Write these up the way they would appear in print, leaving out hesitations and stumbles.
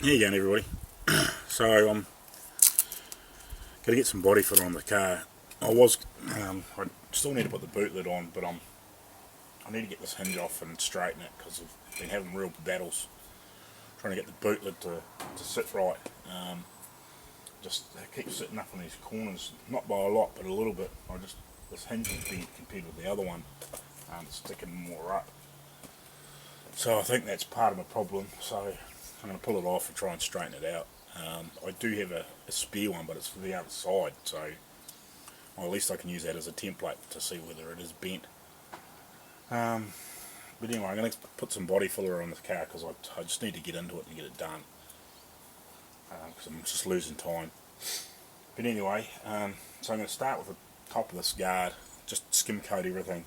How you going, everybody? So I'm going to get some body filler on the car. I still need to put the boot lid on, but I need to get this hinge off and straighten it because I've been having real battles trying to get the boot lid to sit right. Just it keeps sitting up on these corners, not by a lot, but a little bit. This hinge is bent compared with the other one. It's sticking more up. So I think that's part of the problem. So I'm going to pull it off and try and straighten it out. I do have a spare one, but it's for the other side, so well, at least I can use that as a template to see whether it is bent. But anyway, I'm going to put some body filler on the car because I just need to get into it and get it done because I'm just losing time. But anyway, so I'm going to start with the top of this guard, just skim coat everything.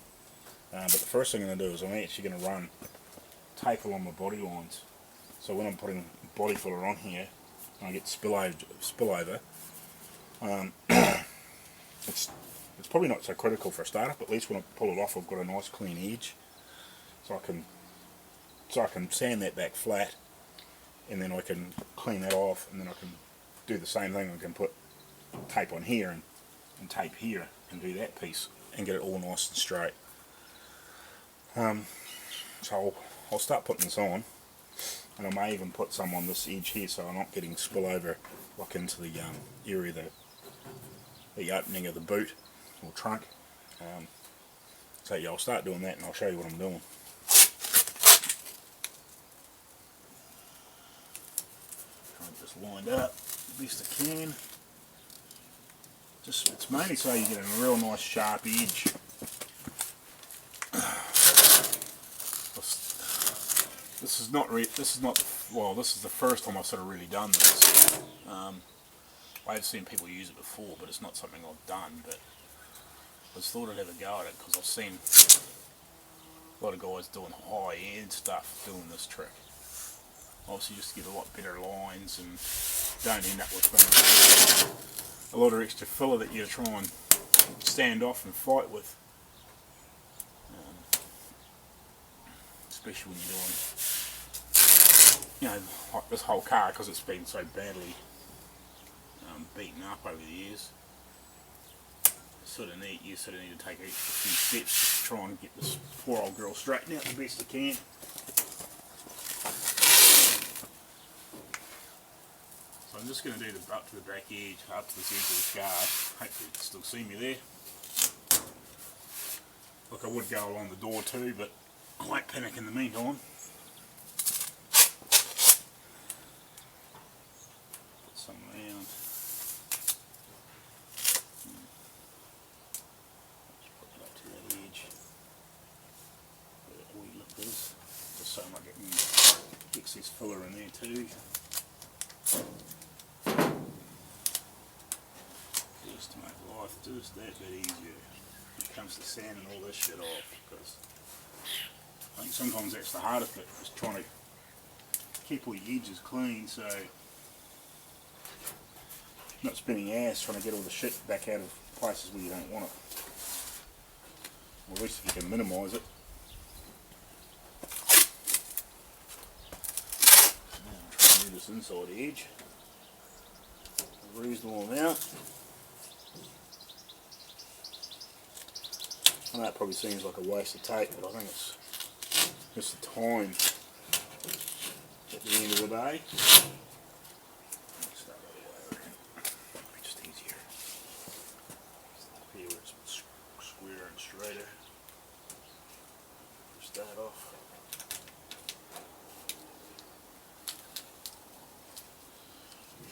But the first thing I'm going to do is I'm actually going to run tape along my body lines. So when I'm putting body filler on here, and I get spillover, it's probably not so critical for a startup. At least when I pull it off, I've got a nice clean edge, so I can sand that back flat, and then I can clean that off, and then I can do the same thing. I can put tape on here and tape here and do that piece and get it all nice and straight. So I'll start putting this on, and I may even put some on this edge here so I'm not getting spillover like into the area the opening of the boot or trunk. So yeah, I'll start doing that and I'll show you what I'm doing. Try and get this lined up the best I can. It's mainly so you get a real nice sharp edge. This is the first time I've sort of really done this. I have seen people use it before, but it's not something I've done. But I just thought I'd have a go at it because I've seen a lot of guys doing high-end stuff doing this trick. Obviously, just to get a lot better lines and don't end up with a lot of extra filler that you try and stand off and fight with. Especially when you're doing, like this whole car, because it's been so badly beaten up over the years. You sort of need to take a few steps to try and get this poor old girl straightened out the best you can. So I'm just going to do the up to the back edge, up to this edge of the guard. Hopefully you can still see me there. Look, I would go along the door too, but I won't panic in the meantime. Put some around. Just put it up to that edge where that wee lip is, just so I'm not getting excess filler in there too. Just to make life just that bit easier when it comes to sanding all this shit off, because I think sometimes that's the hardest bit, is trying to keep all your edges clean, so not spinning ass trying to get all the shit back out of places where you don't want it. Or at least if you can minimise it. Now I'm trying to do this inside edge. I've reasonable amount. I know it probably seems like a waste of tape, but I think it's just the time at the end of the day. Start the other way around. Probably just easier. Start here where it's squarer and straighter. Start off.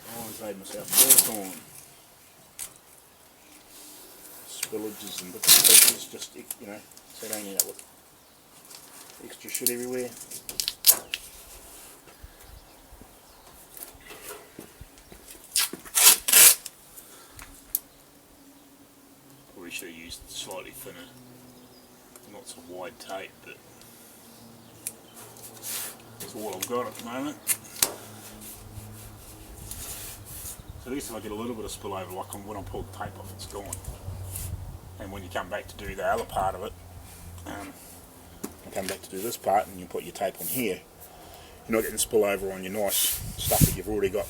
I always made myself work on spillages and bits and pieces, just so you don't end up with extra shit everywhere. Probably should have used slightly thinner, not so wide tape, but that's all I've got at the moment. So at least if I get a little bit of spillover, like when I pull the tape off, it's gone. And when you come back to do the other part of it, come back to do this part and you put your tape on here, you're not getting spillover on your nice stuff that you've already got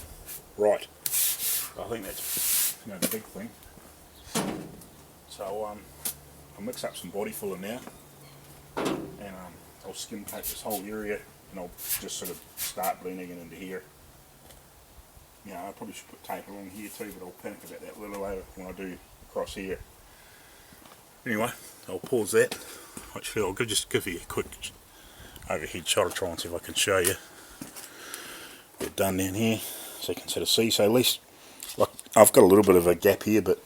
right. So I think that's the big thing. So I'll mix up some body filler now, and I'll skim coat this whole area, and I'll just sort of start blending it into here. I probably should put tape along here too, but I'll panic about that a little later when I do across here. Anyway, I'll pause that. Actually, I'll just give you a quick overhead shot. I'll try and see if I can show you. Get done down here, so you can sort of see. So at least, like, I've got a little bit of a gap here, but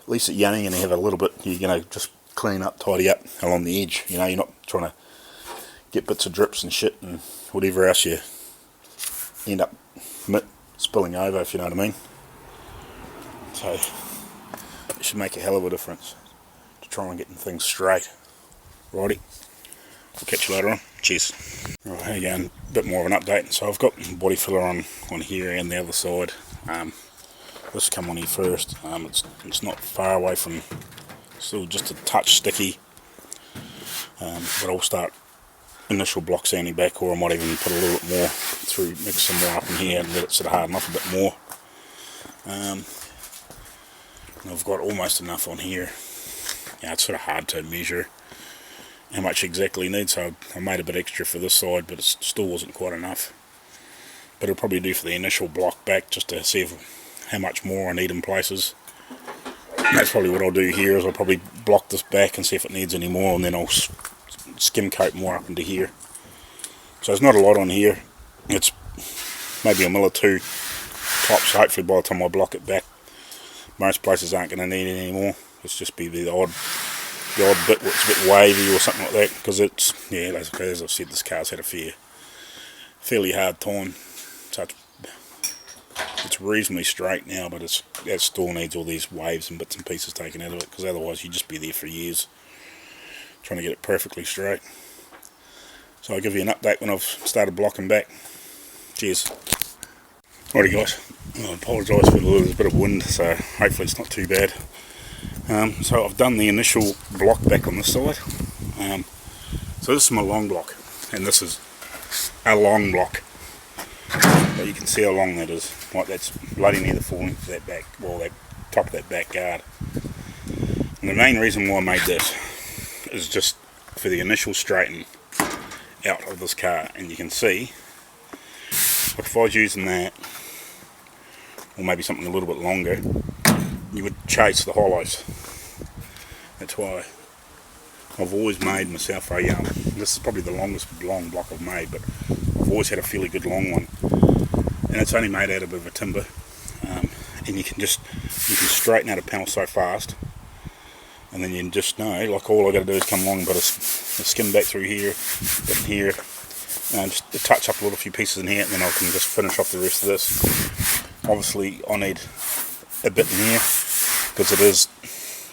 at least you're only going to have a little bit. You're going to just clean up, tidy up along the edge. You're not trying to get bits of drips and shit and whatever else you end up spilling over, if you know what I mean. So it should make a hell of a difference to try and getting things straight. Righty, I'll catch you later on. Cheers. Right, here you go, a bit more of an update. So I've got body filler on here and the other side. This come on here first. It's not far away from, still just a touch sticky, but I'll start initial block sanding back, or I might even put a little bit more through, mix some more up in here and let it sort of harden up a bit more. I've got almost enough on here. It's sort of hard to measure how much exactly you need, so I made a bit extra for this side, but it still wasn't quite enough. But it'll probably do for the initial block back, just to see how much more I need in places. And that's probably what I'll do here, is I'll probably block this back and see if it needs any more, and then I'll skim coat more up into here. So there's not a lot on here. It's maybe a mil or two tops. Hopefully by the time I block it back, most places aren't going to need it anymore. It's just be the odd bit where it's a bit wavy or something like that, because it's, as I've said, this car's had a fairly hard time. So it's reasonably straight now, but it still needs all these waves and bits and pieces taken out of it, because otherwise you'd just be there for years trying to get it perfectly straight. So I'll give you an update when I've started blocking back. Cheers. Alrighty guys, I apologise for the bit of wind, so hopefully it's not too bad. So I've done the initial block back on this side. So this is my long block, and this is a long block. But you can see how long that is. Like, that's bloody near the full length of that back, well, that top of that back guard. And the main reason why I made this is just for the initial straighten out of this car. And you can see, like, if I was using that, or maybe something a little bit longer, you would chase the hollows. That's why I've always made myself a, this is probably the longest long block I've made, but I've always had a fairly good long one. And it's only made out of a bit of timber, and you can straighten out a panel so fast, and then you just know, like, all I got to do is come along and put a skim back through here, bit in here, and just touch up a little few pieces in here, and then I can just finish off the rest of this. Obviously I need a bit in here, because it is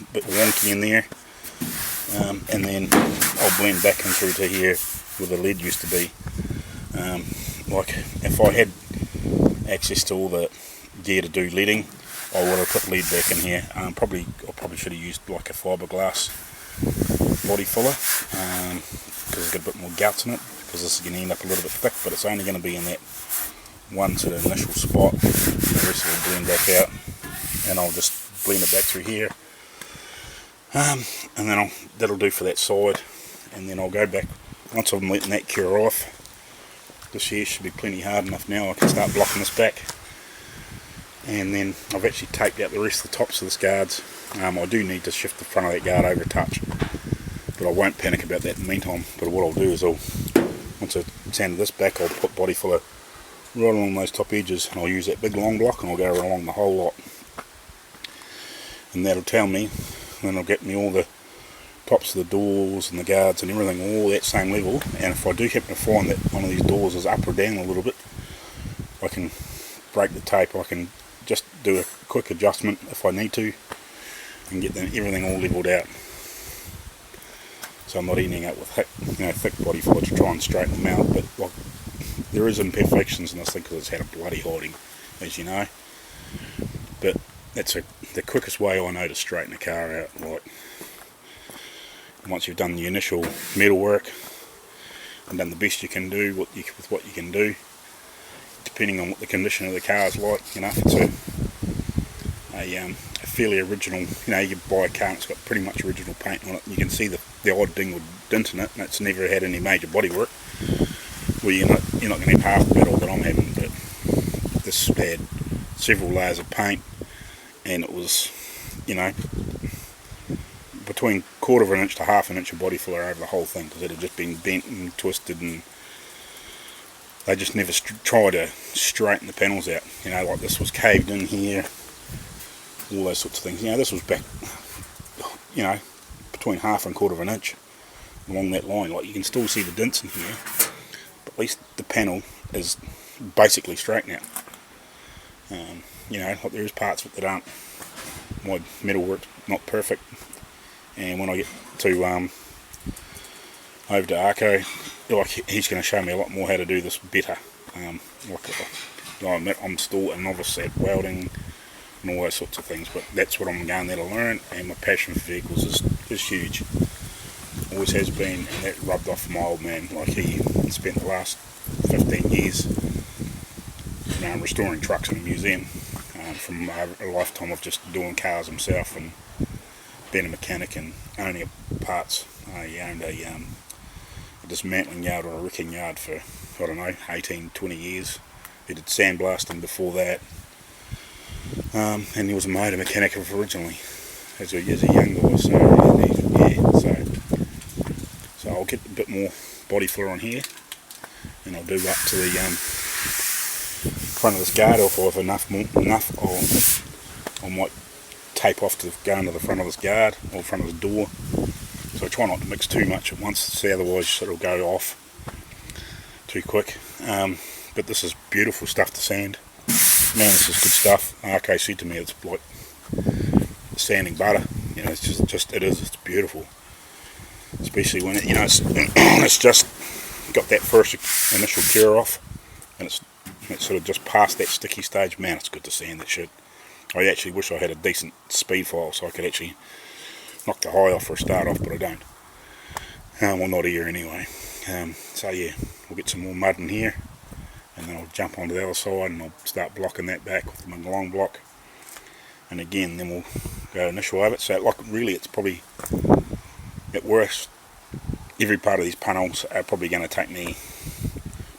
a bit wonky in there, and then I'll blend back in through to here where the lead used to be. Like, if I had access to all the gear to do leading, I would have put lead back in here. I probably should have used like a fiberglass body filler, because it's got a bit more guts in it, because this is going to end up a little bit thick, but it's only going to be in that one sort of initial spot. The rest will blend back out, and I'll just blend it back through here, and then that'll do for that side. And then I'll go back, once I'm letting that cure off, this here should be plenty hard enough now. I can start blocking this back, and then I've actually taped out the rest of the tops of this guards. I do need to shift the front of that guard over a touch, but I won't panic about that in the meantime. But what I'll do is, once I've sanded this back, I'll put body filler right along those top edges, and I'll use that big long block, and I'll go along the whole lot, and that'll tell me, and then it'll get me all the tops of the doors and the guards and everything all that same level. And if I do happen to find that one of these doors is up or down a little bit, I can break the tape. I can just do a quick adjustment if I need to, and get everything all levelled out, so I'm not ending up with thick body filler to try and straighten them out. But like, there is imperfections in this thing because it's had a bloody hiding, as you know. But that's the quickest way I know to straighten a car out. Like, once you've done the initial metal work, and done the best you can do with what you can do, depending on what the condition of the car is like. You know, if it's a fairly original, you know, you can buy a car and it's got pretty much original paint on it, and you can see the odd ding or dint in it, and it's never had any major bodywork. Well, you're not going to have half the battle that I'm having, but this had several layers of paint, and it was, you know, between 1/4 of an inch to 1/2 an inch of body filler over the whole thing, because it had just been bent and twisted, and they just never tried to straighten the panels out. You know, like this was caved in here, all those sorts of things. You know, this was back, you know, between 1/2 and 1/4 of an inch along that line. Like, you can still see the dents in here, but at least the panel is basically straight now. You know, like, there is parts of it that aren't, my metal work's not perfect, and when I get to over to Arco, like, he's going to show me a lot more how to do this better. Like, I admit, I'm still a novice at welding and all those sorts of things, but that's what I'm going there to learn, and my passion for vehicles is huge. Always has been, and that rubbed off my old man. Like, he spent the last 15 years restoring trucks in a museum, from a lifetime of just doing cars himself and being a mechanic and owning parts. He owned a dismantling yard or a wrecking yard for, I don't know, 18, 20 years. He did sandblasting before that, and he was a motor mechanic originally as a young guy. So I'll get a bit more body filler on here, and I'll do up to the front of this guard. If I have enough, I might tape off to go into the front of this guard or front of the door. So I try not to mix too much at once, so otherwise it'll go off too quick. But this is beautiful stuff to sand. Man, this is good stuff. Arco said to me it's like sanding butter. You know, it's beautiful. Especially when it's just got that first initial cure off, and it's sort of just past that sticky stage. Man, it's good to sand that shit. I actually wish I had a decent speed file so I could actually knock the high off for a start off, but I don't. Well, not here anyway. So yeah, we'll get some more mud in here, and then I'll jump onto the other side and I'll start blocking that back with my long block. And again, then we'll go initial over it. So like, really, it's probably, at worst, every part of these panels are probably going to take me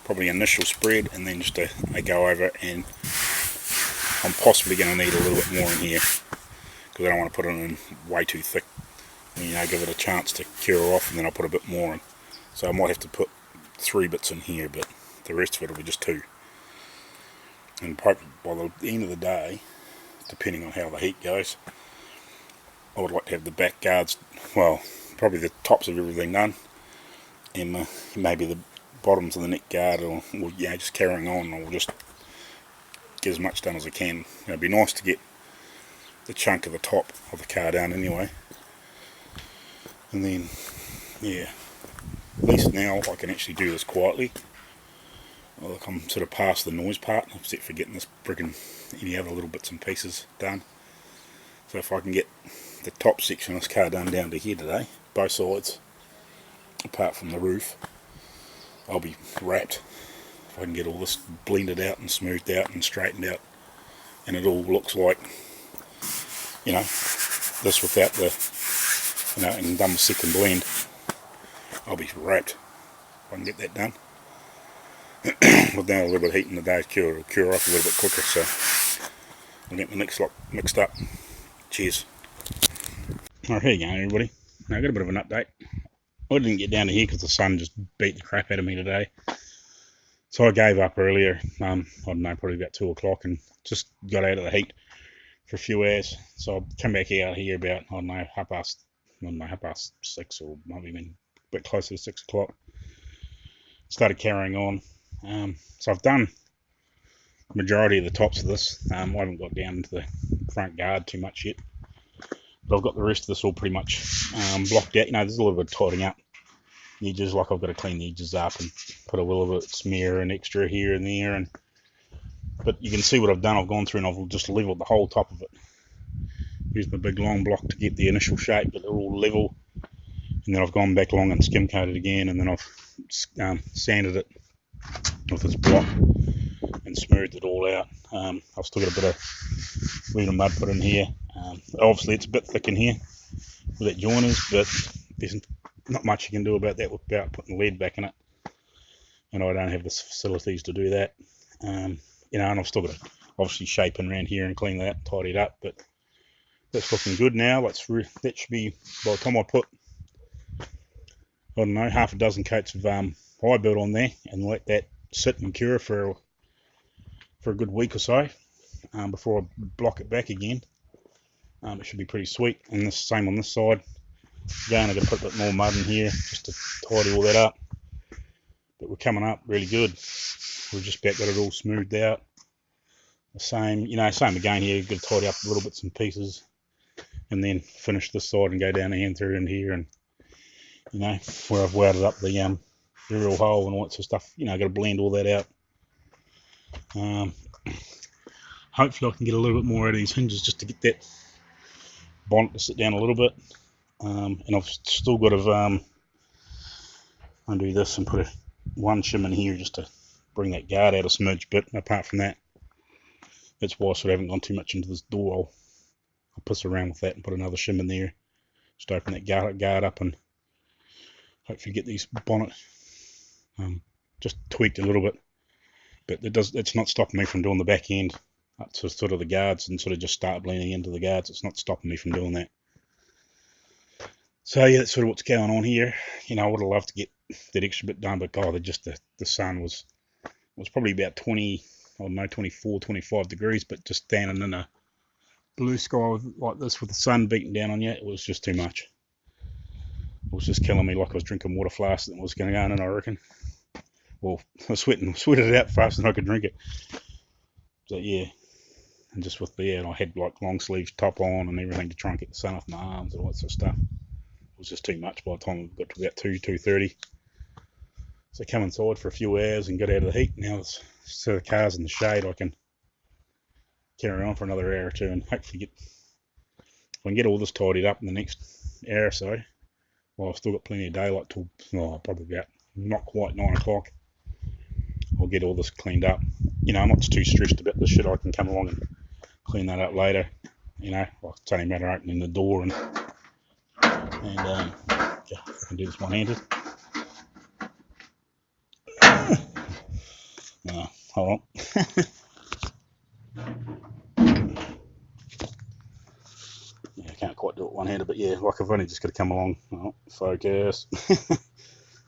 probably initial spread, and then just a go over it, and I'm possibly going to need a little bit more in here, because I don't want to put it in way too thick. You know, give it a chance to cure off, and then I'll put a bit more in. So I might have to put 3 bits in here, but the rest of it will be just 2. And by the end of the day, depending on how the heat goes, I would like to have the back guards, well, probably the tops of everything done, and maybe the bottoms of the neck guard, or yeah, just carrying on. I'll just get as much done as I can. It'd be nice to get the chunk of the top of the car done anyway, and then yeah, at least now I can actually do this quietly. Look, I'm sort of past the noise part, except for getting this friggin' any other little bits and pieces done. So if I can get the top section of this car done down to here today, both sides, apart from the roof, I'll be wrapped. If I can get all this blended out and smoothed out and straightened out, and it all looks like, you know, this without the, you know, and done with second blend, I'll be wrapped if I can get that done. With now a little bit of heat in the day, cure off a little bit quicker, so I'll get my next lot mixed up. Cheers. Alright, here you go everybody. Now I got a bit of an update. I didn't get down to here because the sun just beat the crap out of me today. So I gave up earlier, I don't know, probably about 2 o'clock, and just got out of the heat for a few hours. So I'll come back out here about, I don't know, half past 6, or maybe even a bit closer to 6 o'clock. Started carrying on. So I've done the majority of the tops of this. I haven't got down to the front guard too much yet, but I've got the rest of this all pretty much blocked out. You know, there's a little bit of tightening up edges, like I've got to clean the edges up and put a little bit of smear and extra here and there, but you can see what I've done. I've gone through and I've just leveled the whole top of it. Used my big long block to get the initial shape, but they're all level, and then I've gone back along and skim coated again, and then I've sanded it with this block and smoothed it all out. I've still got a bit of mud put in here. Obviously it's a bit thick in here with that joiners, but there's not much you can do about that without putting lead back in it, and I don't have the facilities to do that. And I've still got to obviously shape in around here and clean that, tidy it up, but that's looking good now. That should be, by the time I put, I don't know, half a dozen coats of high build on there and let that sit and cure for a good week or so before I block it back again. It should be pretty sweet. And the same on this side. Again, I'm going to put a bit more mud in here just to tidy all that up. But we're coming up really good. We've just about got it all smoothed out. The same again here. You've got to tidy up little bits and pieces, and then finish this side and go down and through in here, and where I've welded up the real hole and all that sort of stuff. I've got to blend all that out. Hopefully I can get a little bit more out of these hinges just to get that bonnet to sit down a little bit. And I've still got to undo this and put one shim in here just to bring that guard out a smidge. But apart from that, that's why I sort of haven't gone too much into this door. I'll piss around with that and put another shim in there, just open that guard up and hopefully get these bonnet just tweaked a little bit. But it's not stopping me from doing the back end up to sort of the guards and sort of just start blending into the guards. It's not stopping me from doing that. So yeah, that's sort of what's going on here. I would have loved to get that extra bit done, but God, the sun was probably about 24, 25 degrees, but just standing in a blue sky like this with the sun beating down on you, it was just too much. It was just killing me, like I was drinking water flask that was going to go in, I reckon. Well, I sweated it out faster than I could drink it. So yeah, and just with and I had like long sleeves top on and everything to try and get the sun off my arms and all that sort of stuff. It was just too much by the time we got to about 2:30. So I come inside for a few hours and got out of the heat. Now so the car's in the shade, I can carry on for another hour or two and hopefully if I can get all this tidied up in the next hour or so. Well, I've still got plenty of daylight till probably about not quite 9 o'clock. I'll get all this cleaned up. I'm not too stressed about this shit. I can come along and clean that up later. It's only a matter of opening the door and yeah, I can do this one-handed. Hold on. Yeah, I can't quite do it one-handed, but yeah, like I've only just got to come along. Focus.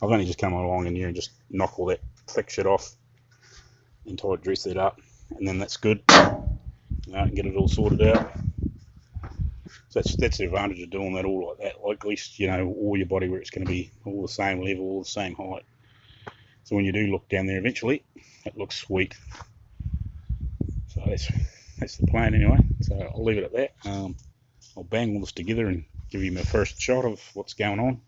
I've only just come along in here and just knock all that thick shit off and dress it up, and then that's good. And get it all sorted out. So that's the advantage of doing that all like that. Like at least all your body work's going to be all the same level, all the same height. So when you do look down there eventually, it looks sweet. So that's the plan anyway. So I'll leave it at that. I'll bang all this together and give you my first shot of what's going on.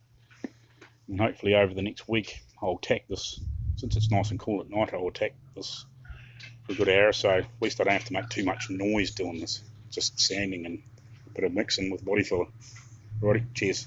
And hopefully over the next week I'll tack this, since it's nice and cool at night, I'll tack this for a good hour, so at least I don't have to make too much noise doing this. Just sanding and a bit of mixing with body filler. Alrighty, cheers.